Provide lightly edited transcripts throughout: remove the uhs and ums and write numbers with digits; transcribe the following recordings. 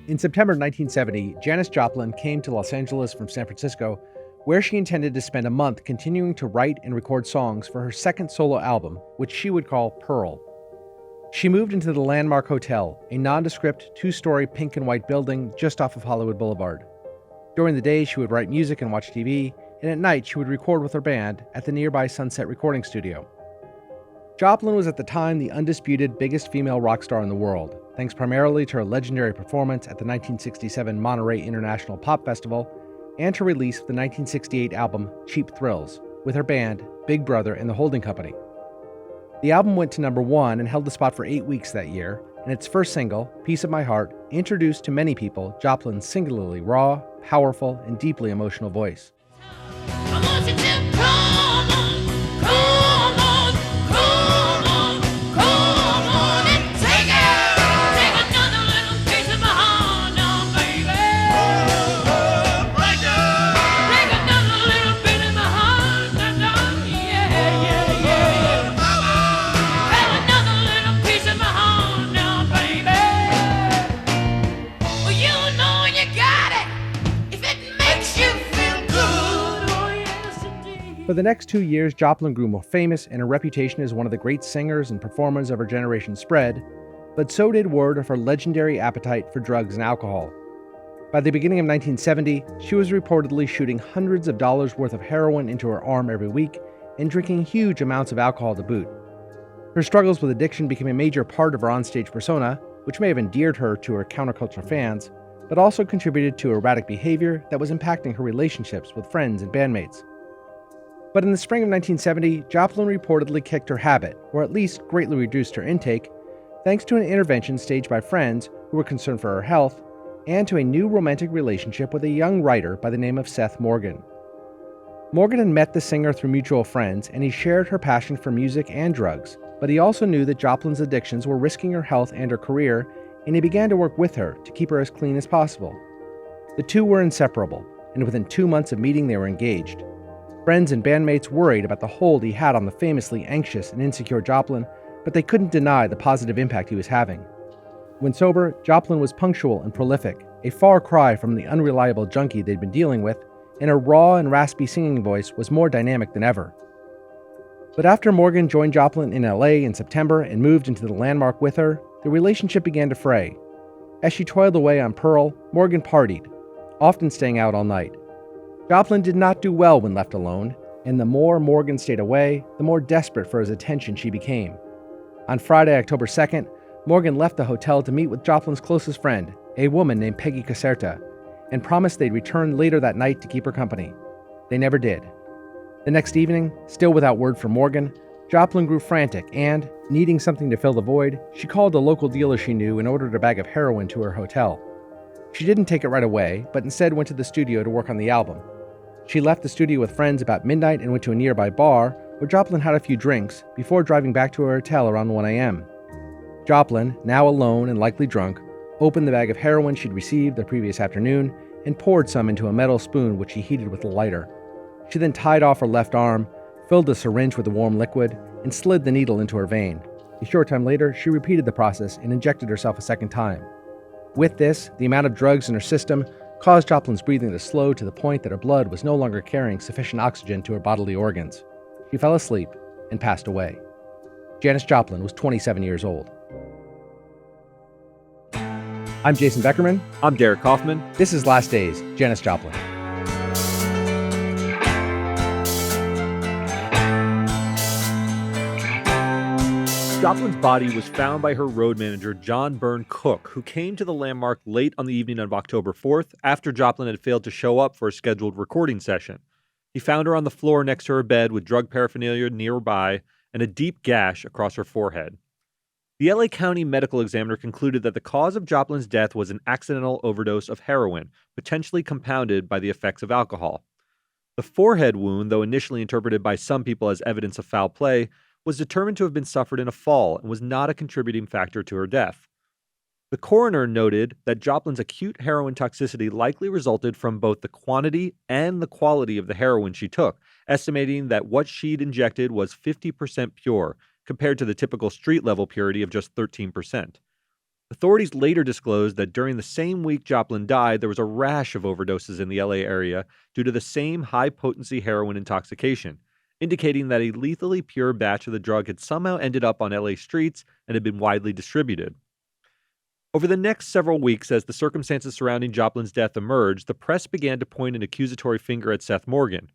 In September 1970, Janis Joplin came to Los Angeles from San Francisco, where she intended to spend a month continuing to write and record songs for her second solo album, which she would call Pearl. She moved into the Landmark Hotel, a nondescript two-story pink and white building just off of Hollywood Boulevard. During the day, she would write music and watch TV, and at night she would record with her band at the nearby Sunset Recording Studio. Joplin was at the time the undisputed biggest female rock star in the world, thanks primarily to her legendary performance at the 1967 Monterey International Pop Festival and her release of the 1968 album Cheap Thrills with her band Big Brother and the Holding Company. The album went to number 1 and held the spot for 8 weeks that year, and its first single, Piece of My Heart, introduced to many people Joplin's singularly raw, powerful, and deeply emotional voice. I want you to come on, come on, come on, come on and take it. Take another little piece of my heart now, baby. Take another little bit of my heart now, yeah, yeah, yeah. Have another little piece of my heart now, baby. Well, you know you got it if it makes you feel good. Oh, yes, indeed. For the next 2 years, Joplin grew more famous and her reputation as one of the great singers and performers of her generation spread, but so did word of her legendary appetite for drugs and alcohol. By the beginning of 1970, she was reportedly shooting hundreds of dollars worth of heroin into her arm every week and drinking huge amounts of alcohol to boot. Her struggles with addiction became a major part of her onstage persona, which may have endeared her to her counterculture fans, but also contributed to erratic behavior that was impacting her relationships with friends and bandmates. But in the spring of 1970, Joplin reportedly kicked her habit, or at least greatly reduced her intake, thanks to an intervention staged by friends who were concerned for her health, and to a new romantic relationship with a young writer by the name of Seth Morgan. Morgan had met the singer through mutual friends, and he shared her passion for music and drugs, but he also knew that Joplin's addictions were risking her health and her career, and he began to work with her to keep her as clean as possible. The two were inseparable, and within 2 months of meeting they were engaged. Friends and bandmates worried about the hold he had on the famously anxious and insecure Joplin, but they couldn't deny the positive impact he was having. When sober, Joplin was punctual and prolific, a far cry from the unreliable junkie they'd been dealing with, and her raw and raspy singing voice was more dynamic than ever. But after Morgan joined Joplin in LA in September and moved into the Landmark with her, the relationship began to fray. As she toiled away on Pearl, Morgan partied, often staying out all night. Joplin did not do well when left alone, and the more Morgan stayed away, the more desperate for his attention she became. On Friday, October 2nd, Morgan left the hotel to meet with Joplin's closest friend, a woman named Peggy Caserta, and promised they'd return later that night to keep her company. They never did. The next evening, still without word from Morgan, Joplin grew frantic and, needing something to fill the void, she called a local dealer she knew and ordered a bag of heroin to her hotel. She didn't take it right away, but instead went to the studio to work on the album. She left the studio with friends about midnight and went to a nearby bar, where Joplin had a few drinks, before driving back to her hotel around 1 a.m. Joplin, now alone and likely drunk, opened the bag of heroin she'd received the previous afternoon and poured some into a metal spoon which she heated with a lighter. She then tied off her left arm, filled the syringe with the warm liquid, and slid the needle into her vein. A short time later, she repeated the process and injected herself a second time. With this, the amount of drugs in her system caused Joplin's breathing to slow to the point that her blood was no longer carrying sufficient oxygen to her bodily organs. She fell asleep and passed away. Janis Joplin was 27 years old. I'm Jason Beckerman. I'm Derek Kaufman. This is Last Days, Janis Joplin. Joplin's body was found by her road manager, John Byrne Cook, who came to the Landmark late on the evening of October 4th after Joplin had failed to show up for a scheduled recording session. He found her on the floor next to her bed with drug paraphernalia nearby and a deep gash across her forehead. The LA County medical examiner concluded that the cause of Joplin's death was an accidental overdose of heroin, potentially compounded by the effects of alcohol. The forehead wound, though initially interpreted by some people as evidence of foul play, was determined to have been suffered in a fall and was not a contributing factor to her death. The coroner noted that Joplin's acute heroin toxicity likely resulted from both the quantity and the quality of the heroin she took, estimating that what she'd injected was 50% pure, compared to the typical street-level purity of just 13%. Authorities later disclosed that during the same week Joplin died, there was a rash of overdoses in the LA area due to the same high-potency heroin intoxication, indicating that a lethally pure batch of the drug had somehow ended up on LA streets and had been widely distributed. Over the next several weeks, as the circumstances surrounding Joplin's death emerged, the press began to point an accusatory finger at Seth Morgan.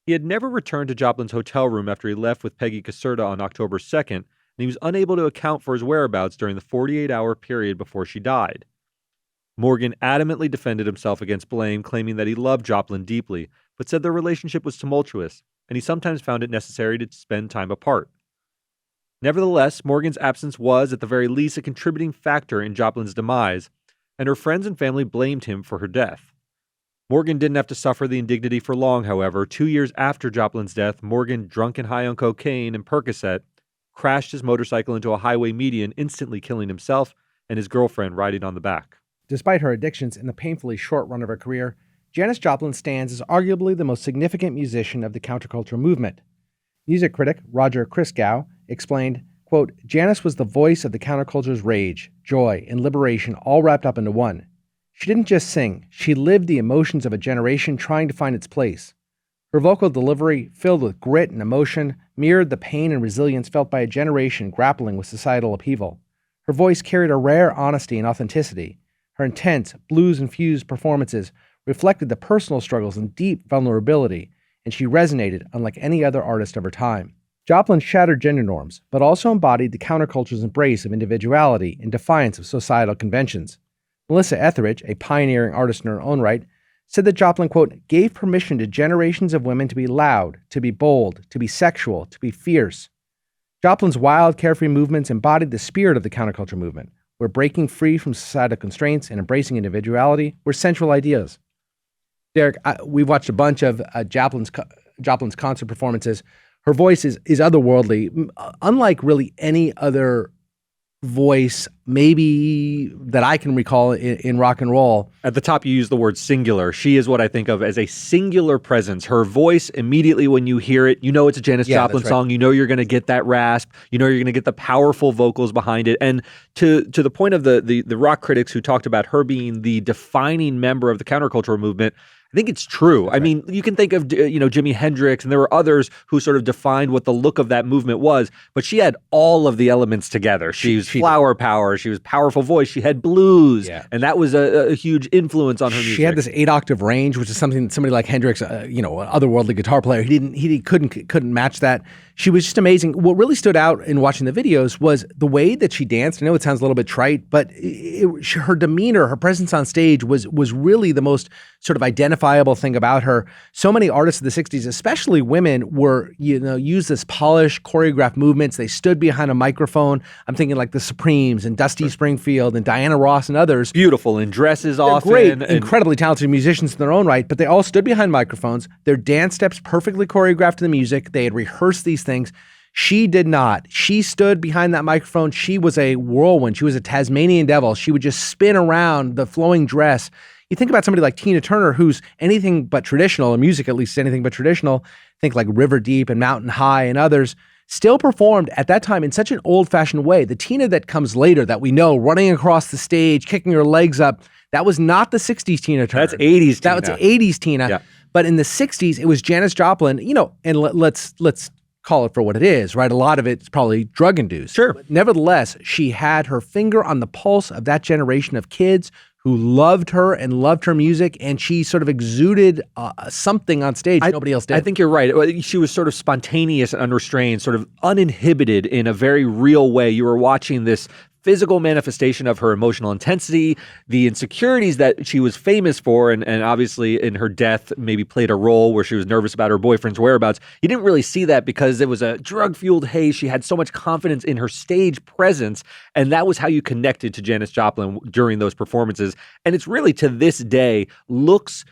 He had never returned to Joplin's hotel room after he left with Peggy Caserta on October 2nd, and he was unable to account for his whereabouts during the 48-hour period before she died. Morgan adamantly defended himself against blame, claiming that he loved Joplin deeply, but said their relationship was tumultuous, and he sometimes found it necessary to spend time apart. Nevertheless, Morgan's absence was, at the very least, a contributing factor in Joplin's demise, and her friends and family blamed him for her death. Morgan didn't have to suffer the indignity for long, however. 2 years after Joplin's death, Morgan, drunk and high on cocaine and Percocet, crashed his motorcycle into a highway median, instantly killing himself and his girlfriend riding on the back. Despite her addictions and the painfully short run of her career, Janis Joplin stands as arguably the most significant musician of the counterculture movement. Music critic Roger Christgau explained, quote, "Janis was the voice of the counterculture's rage, joy, and liberation all wrapped up into one. She didn't just sing, she lived the emotions of a generation trying to find its place. Her vocal delivery, filled with grit and emotion, mirrored the pain and resilience felt by a generation grappling with societal upheaval. Her voice carried a rare honesty and authenticity. Her intense, blues-infused performances reflected the personal struggles and deep vulnerability, and she resonated unlike any other artist of her time. Joplin shattered gender norms, but also embodied the counterculture's embrace of individuality in defiance of societal conventions. Melissa Etheridge, a pioneering artist in her own right, said that Joplin, quote, gave permission to generations of women to be loud, to be bold, to be sexual, to be fierce. Joplin's wild, carefree movements embodied the spirit of the counterculture movement, where breaking free from societal constraints and embracing individuality were central ideas. Derek, we've watched a bunch of Joplin's concert performances. Her voice is otherworldly, unlike really any other voice maybe that I can recall in rock and roll. At the top, you use the word singular. She is what I think of as a singular presence. Her voice, immediately when you hear it, you know it's a Janis Joplin song. You know you're going to get that rasp. You know you're going to get the powerful vocals behind it. And to the point of the rock critics who talked about her being the defining member of the countercultural movement, I think it's true. I mean, you can think of, Jimi Hendrix, and there were others who sort of defined what the look of that movement was, but she had all of the elements together. She was flower power, she was powerful voice, she had blues, and that was a huge influence on her music. She had this 8-octave range, which is something that somebody like Hendrix, an otherworldly guitar player, he couldn't match that. She was just amazing. What really stood out in watching the videos was the way that she danced. I know it sounds a little bit trite, but her demeanor, her presence on stage was really the most sort of identifiable thing about her. So many artists of the 60s, especially women, were, used this polished, choreographed movements. They stood behind a microphone. I'm thinking like the Supremes and Dusty Springfield and Diana Ross and others. Beautiful in dresses often. Great, incredibly talented musicians in their own right, but they all stood behind microphones. Their dance steps perfectly choreographed to the music. They had rehearsed these things. She did not. She stood behind that microphone. She was a whirlwind. She was a Tasmanian devil. She would just spin around the flowing dress. You think about somebody like Tina Turner, who's anything but traditional, or music at least anything but traditional, think like River Deep and Mountain High and others, still performed at that time in such an old-fashioned way. The Tina that comes later that we know, running across the stage, kicking her legs up, that was not the 60s Tina Turner. That's 80s Tina. That was 80s Tina. Yeah. But in the 60s, it was Janis Joplin, and let's call it for what it is, right? A lot of it's probably drug-induced. Sure. But nevertheless, she had her finger on the pulse of that generation of kids who loved her and loved her music, and she sort of exuded something on stage nobody else did. I think you're right. She was sort of spontaneous and unrestrained, sort of uninhibited in a very real way. You were watching this physical manifestation of her emotional intensity, the insecurities that she was famous for, and obviously in her death maybe played a role where she was nervous about her boyfriend's whereabouts. You didn't really see that because it was a drug-fueled haze. She had so much confidence in her stage presence, and that was how you connected to Janis Joplin during those performances. And it's really, to this day, looks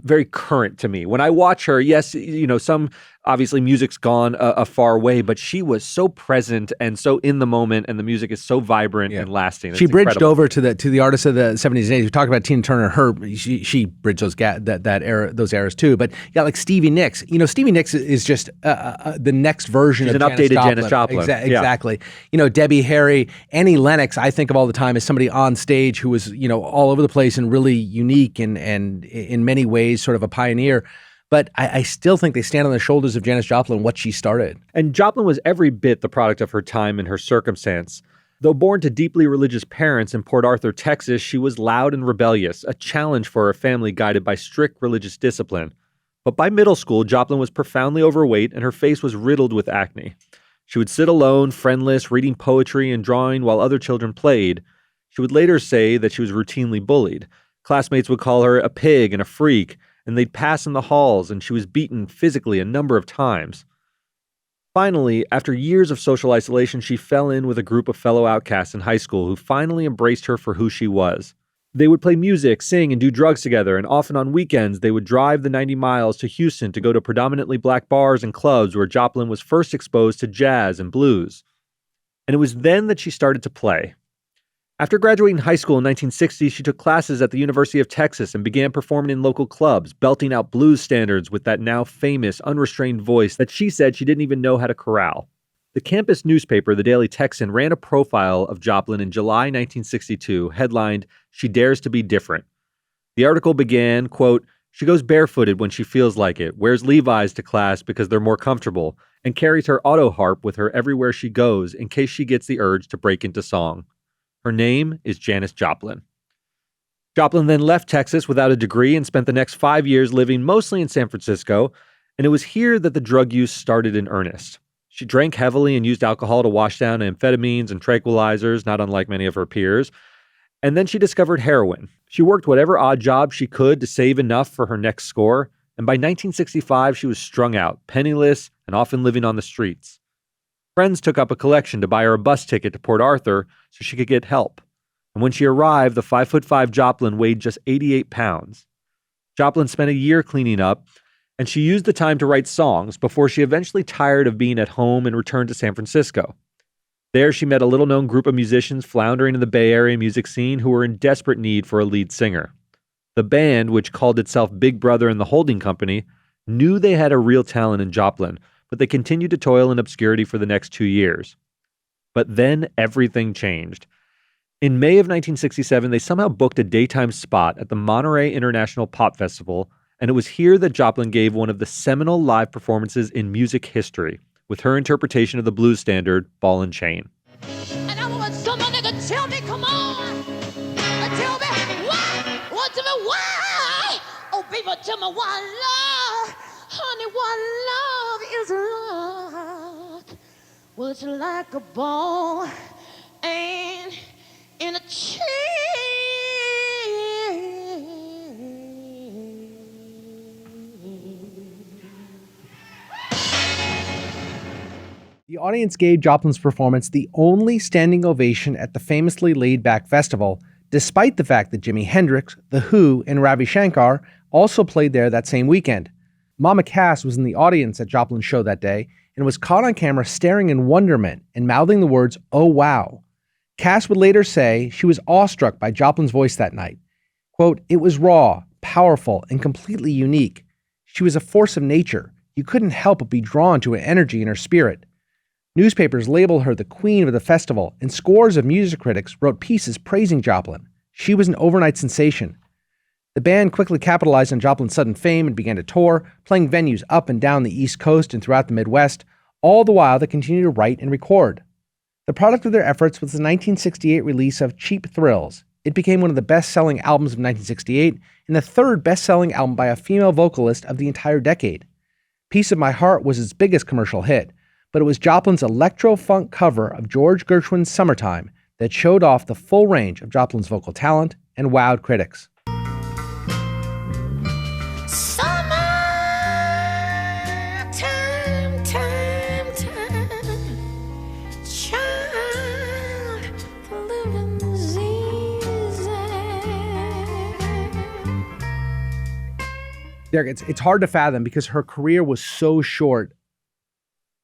very current to me. When I watch her, yes, some obviously music's gone a far way, but she was so present and so in the moment, and the music is so vibrant and lasting. She It's bridged incredible. over to the artists of the 70s and 80s. We talked about Tina Turner. She bridged those eras too. But you got like Stevie Nicks. Stevie Nicks is just the next version She's of an Janis updated Joplin. Janis Joplin. Exactly. Debbie Harry, Annie Lennox. I think of all the time as somebody on stage who was all over the place and really unique and in many ways sort of a pioneer. But I still think they stand on the shoulders of Janis Joplin, what she started. And Joplin was every bit the product of her time and her circumstance. Though born to deeply religious parents in Port Arthur, Texas, she was loud and rebellious, a challenge for her family guided by strict religious discipline. But by middle school, Joplin was profoundly overweight and her face was riddled with acne. She would sit alone, friendless, reading poetry and drawing while other children played. She would later say that she was routinely bullied. Classmates would call her a pig and a freak, and they'd pass in the halls, and she was beaten physically a number of times. Finally, after years of social isolation, she fell in with a group of fellow outcasts in high school who finally embraced her for who she was. They would play music, sing, and do drugs together, and often on weekends they would drive the 90 miles to Houston to go to predominantly black bars and clubs where Joplin was first exposed to jazz and blues. And it was then that she started to play. After graduating high school in 1960, she took classes at the University of Texas and began performing in local clubs, belting out blues standards with that now famous, unrestrained voice that she said she didn't even know how to corral. The campus newspaper, the Daily Texan, ran a profile of Joplin in July 1962, headlined, "She Dares to Be Different." The article began, quote, "She goes barefooted when she feels like it, wears Levi's to class because they're more comfortable, and carries her auto harp with her everywhere she goes in case she gets the urge to break into song. Her name is Janis Joplin." Joplin then left Texas without a degree and spent the next 5 years living mostly in San Francisco, and it was here that the drug use started in earnest. She drank heavily and used alcohol to wash down amphetamines and tranquilizers, not unlike many of her peers. And then she discovered heroin. She worked whatever odd job she could to save enough for her next score, and by 1965 she was strung out, penniless, and often living on the streets. Friends took up a collection to buy her a bus ticket to Port Arthur so she could get help. And when she arrived, the 5'5" Joplin weighed just 88 pounds. Joplin spent a year cleaning up, and she used the time to write songs before she eventually tired of being at home and returned to San Francisco. There, she met a little-known group of musicians floundering in the Bay Area music scene who were in desperate need for a lead singer. The band, which called itself Big Brother and the Holding Company, knew they had a real talent in Joplin, but they continued to toil in obscurity for the next 2 years. But then everything changed. In May of 1967, they somehow booked a daytime spot at the Monterey International Pop Festival, and it was here that Joplin gave one of the seminal live performances in music history, with her interpretation of the blues standard, Ball and Chain. And I want somebody to tell me, come on. Tell me why. Oh, tell me why. Oh, people, tell me why love. Honey, why love is like. Well, it's like a ball and in a chain. The audience gave Joplin's performance the only standing ovation at the famously laid-back festival, despite the fact that Jimi Hendrix, The Who, and Ravi Shankar also played there that same weekend. Mama Cass was in the audience at Joplin's show that day and was caught on camera staring in wonderment and mouthing the words, "Oh wow." Cass would later say she was awestruck by Joplin's voice that night. Quote, "It was raw, powerful, and completely unique. She was a force of nature. You couldn't help but be drawn to her energy and her spirit." Newspapers labeled her the queen of the festival, and scores of music critics wrote pieces praising Joplin. She was an overnight sensation. The band quickly capitalized on Joplin's sudden fame and began to tour, playing venues up and down the East Coast and throughout the Midwest, all the while they continued to write and record. The product of their efforts was the 1968 release of Cheap Thrills. It became one of the best-selling albums of 1968 and the third best-selling album by a female vocalist of the entire decade. Piece of My Heart was its biggest commercial hit, but it was Joplin's electro-funk cover of George Gershwin's Summertime that showed off the full range of Joplin's vocal talent and wowed critics. Derek, it's hard to fathom because her career was so short.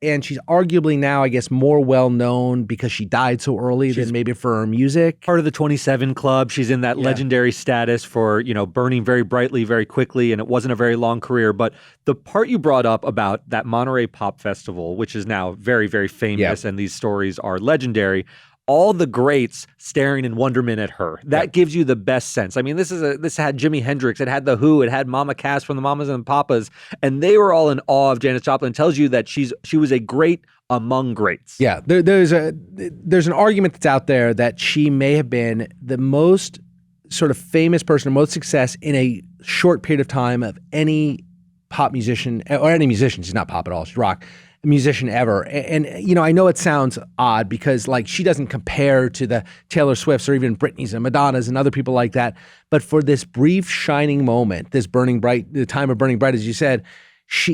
And she's arguably now, I guess, more well-known because she died so early than maybe for her music. Part of the 27 Club. She's in that legendary status for, burning very brightly, very quickly, and it wasn't a very long career. But the part you brought up about that Monterey Pop Festival, which is now very, very famous, and these stories are legendary, all the greats staring in wonderment at her. That gives you the best sense. I mean, this had Jimi Hendrix, it had The Who, it had Mama Cass from the Mamas and Papas, and they were all in awe of Janis Joplin. It tells you that she was a great among greats. Yeah, there's an argument that's out there that she may have been the most sort of famous person, most success in a short period of time of any pop musician, or any musician. She's not pop at all, she's rock. Musician ever. And I know it sounds odd because like she doesn't compare to the Taylor Swifts or even Britney's and Madonna's and other people like that. But for this brief shining moment, this burning bright, the time of burning bright, as you said,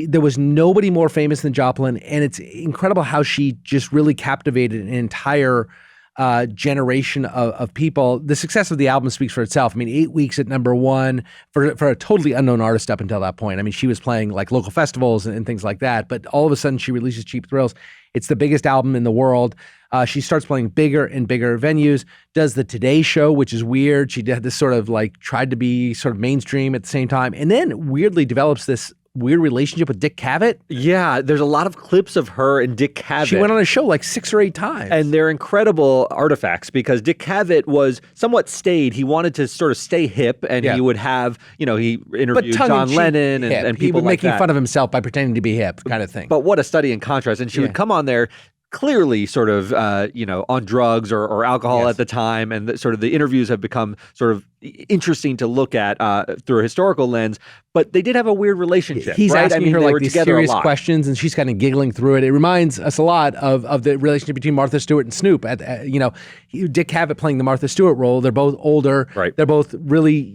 there was nobody more famous than Joplin. And it's incredible how she just really captivated an entire generation of people. The success of the album speaks for itself. I mean, 8 weeks at number one for a totally unknown artist up until that point. I mean, she was playing like local festivals and things like that, but all of a sudden she releases Cheap Thrills. It's the biggest album in the world. She starts playing bigger and bigger venues, does the Today Show, which is weird. She did this sort of like tried to be sort of mainstream at the same time, and then weirdly develops this weird relationship with Dick Cavett. Yeah, there's a lot of clips of her and Dick Cavett. She went on a show like 6 or 8 times. And they're incredible artifacts because Dick Cavett was somewhat staid. He wanted to sort of stay hip, and he would have, he interviewed John Lennon and people like that. Making fun of himself by pretending to be hip kind of thing. But what a study in contrast. And she would come on there clearly sort of, on drugs or alcohol at the time. And the interviews have become sort of interesting to look at through a historical lens. But they did have a weird relationship. He's right? asking her like these serious questions, and she's kind of giggling through it. It reminds us a lot of the relationship between Martha Stewart and Snoop. Dick Cavett playing the Martha Stewart role. They're both older. Right. They're both really,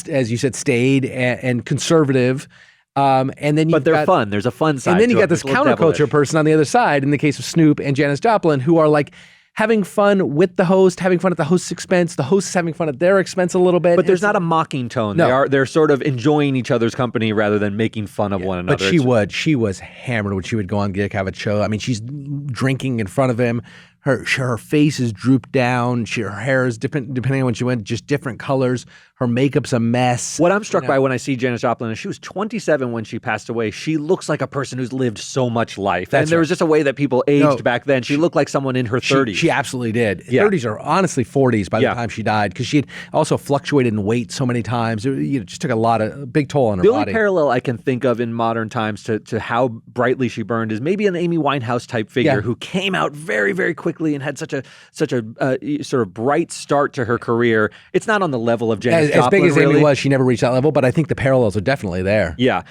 as you said, staid and conservative. And then but they're fun. There's a fun side. And then you to got this counterculture person on the other side. In the case of Snoop and Janis Joplin, who are like having fun with the host, having fun at the host's expense. The host is having fun at their expense a little bit. But there's not a mocking tone. No. They're sort of enjoying each other's company rather than making fun of one another. But she was hammered when she would go on Dick Cavett's show. I mean, she's drinking in front of him. Her face is drooped down. Her hair is different depending on when she went, just different colors. Her makeup's a mess. What I'm struck by when I see Janis Joplin is she was 27 when she passed away. She looks like a person who's lived so much life. And there was just a way that people aged back then. She looked like someone in her 30s. She absolutely did. 30s are honestly 40s by the time she died, because she had also fluctuated in weight so many times. It just took a big toll on her body. The only parallel I can think of in modern times to how brightly she burned is maybe an Amy Winehouse type figure who came out very, very quickly and had such a sort of bright start to her career. It's not on the level of Janis Joplin. As big as really. Amy was, she never reached that level, but I think the parallels are definitely there. Yeah.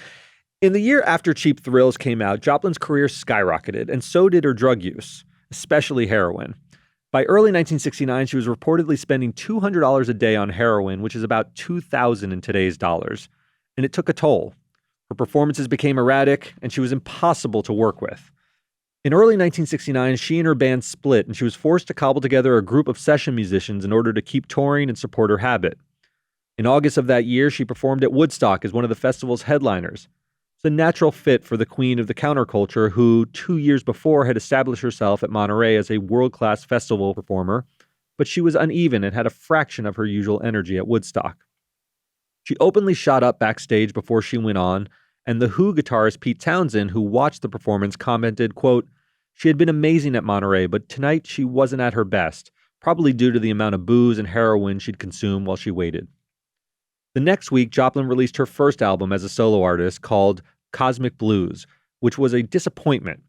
In the year after Cheap Thrills came out, Joplin's career skyrocketed, and so did her drug use, especially heroin. By early 1969, she was reportedly spending $200 a day on heroin, which is about $2,000 in today's dollars. And it took a toll. Her performances became erratic, and she was impossible to work with. In early 1969, she and her band split, and she was forced to cobble together a group of session musicians in order to keep touring and support her habit. In August of that year, she performed at Woodstock as one of the festival's headliners. It's a natural fit for the queen of the counterculture who, 2 years before, had established herself at Monterey as a world-class festival performer, but she was uneven and had a fraction of her usual energy at Woodstock. She openly shot up backstage before she went on, and The Who guitarist Pete Townsend, who watched the performance, commented, quote, "She had been amazing at Monterey, but tonight she wasn't at her best, probably due to the amount of booze and heroin she'd consumed while she waited." The next week, Joplin released her first album as a solo artist called Cosmic Blues, which was a disappointment.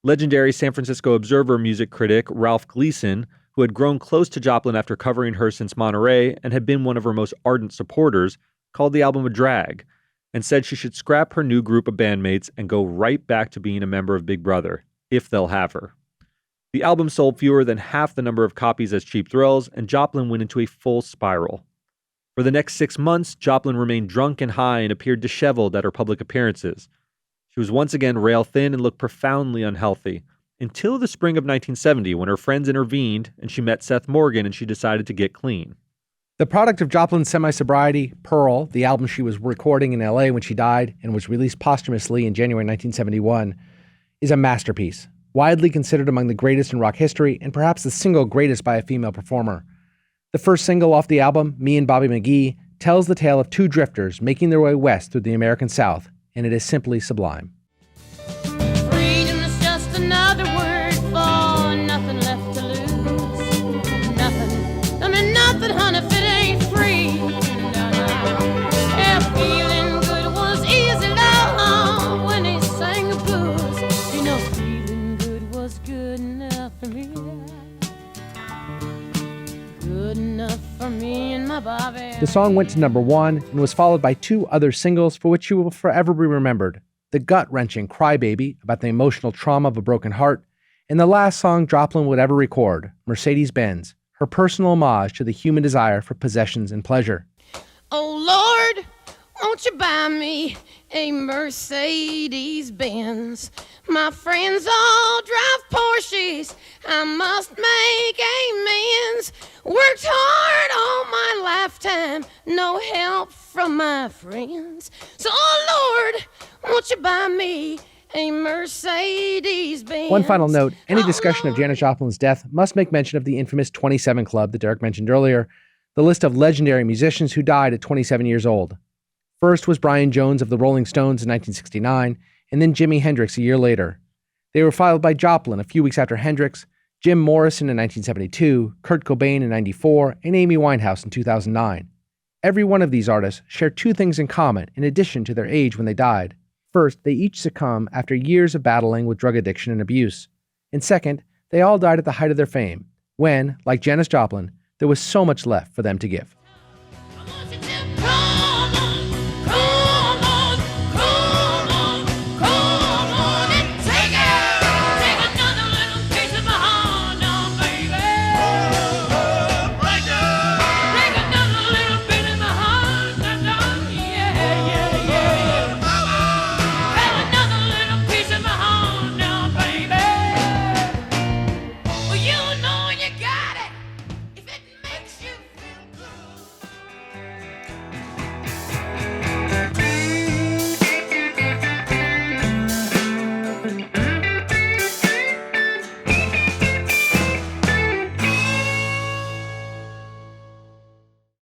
Legendary San Francisco Observer music critic Ralph Gleason, who had grown close to Joplin after covering her since Monterey and had been one of her most ardent supporters, called the album a drag, and said she should scrap her new group of bandmates and go right back to being a member of Big Brother, if they'll have her. The album sold fewer than half the number of copies as Cheap Thrills, and Joplin went into a full spiral. For the next 6 months, Joplin remained drunk and high and appeared disheveled at her public appearances. She was once again rail thin and looked profoundly unhealthy, until the spring of 1970 when her friends intervened and she met Seth Morgan and she decided to get clean. The product of Joplin's semi-sobriety, Pearl, the album she was recording in LA when she died and was released posthumously in January 1971, is a masterpiece, widely considered among the greatest in rock history and perhaps the single greatest by a female performer. The first single off the album, Me and Bobby McGee, tells the tale of two drifters making their way west through the American South, and it is simply sublime. Freedom is just another word for nothing left to lose. Nothing, I mean nothing, honey, if it ain't free. Yeah, feeling good was easy, love, when he sang the blues. You know, feeling good was good enough for me. Good enough for me and my Bobby. The song went to number 1 and was followed by 2 other singles for which she will forever be remembered. The gut-wrenching Crybaby, about the emotional trauma of a broken heart, and the last song Joplin would ever record, Mercedes-Benz, her personal homage to the human desire for possessions and pleasure. Oh Lord, won't you buy me a Mercedes-Benz? My friends all drive Porsches, I must make amends. Worked hard all my lifetime, no help from my friends. So, oh Lord, won't you buy me a Mercedes-Benz? One final note, any discussion of Janis Joplin's death must make mention of the infamous 27 Club that Derek mentioned earlier, the list of legendary musicians who died at 27 years old. First was Brian Jones of the Rolling Stones in 1969, and then Jimi Hendrix a year later. They were followed by Joplin a few weeks after Hendrix, Jim Morrison in 1972, Kurt Cobain in 1994, and Amy Winehouse in 2009. Every one of these artists shared 2 things in common in addition to their age when they died. First, they each succumbed after years of battling with drug addiction and abuse. And second, they all died at the height of their fame, when, like Janis Joplin, there was so much left for them to give. I want you to come